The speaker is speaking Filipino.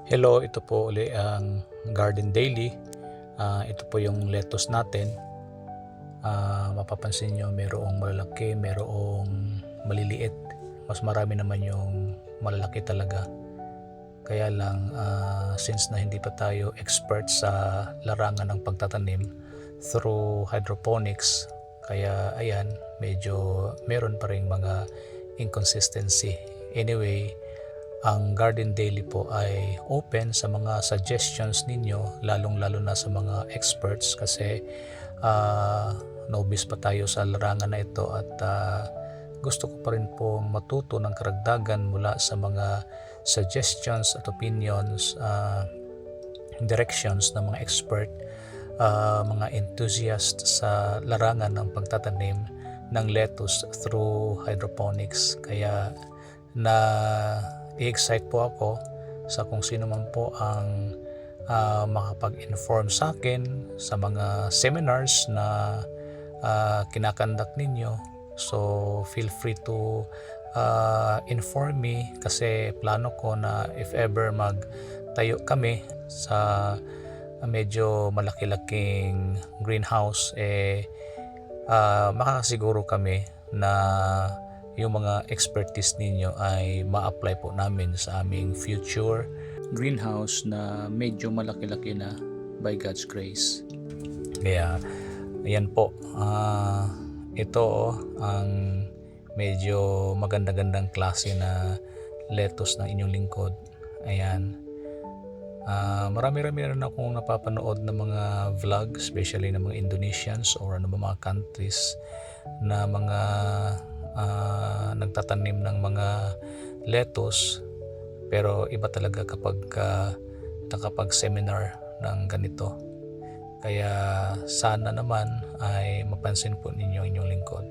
Hello, ito po uli ang Garden Daily. Ito po yung lettuce natin. Mapapansin nyo mayroong malalaki, mayroong maliliit. Mas marami naman yung malalaki talaga. Kaya lang, since na hindi pa tayo expert sa larangan ng pagtatanim through hydroponics, kaya ayan, medyo meron pa rin mga inconsistency. Anyway, ang Garden Daily po ay open sa mga suggestions ninyo, lalong-lalo na sa mga experts kasi novice pa tayo sa larangan na ito at gusto ko pa rin po matuto ng karagdagan mula sa mga suggestions at opinions, directions ng mga expert, mga enthusiast sa larangan ng pagtatanim ng lettuce through hydroponics. Kaya i-excite po ako sa kung sino man po ang makapag-inform sa akin sa mga seminars na kinakandak ninyo. So feel free to inform me kasi plano ko na if ever magtayo kami sa medyo malaki-laking greenhouse, makakasiguro kami na yung mga expertise ninyo ay ma-apply po namin sa aming future greenhouse na medyo malaki-laki na by God's grace. Kaya ayan po, ito ang medyo maganda-gandang klase na lettuce ng inyong lingkod. Ayan. Marami-rami rin akong napapanood ng mga vlog, especially ng mga Indonesians or mga countries na mga nagtatanim ng mga lettuce, pero iba talaga kapag nakapag-seminar ng ganito. Kaya sana naman ay mapansin po ninyo inyong lingkod.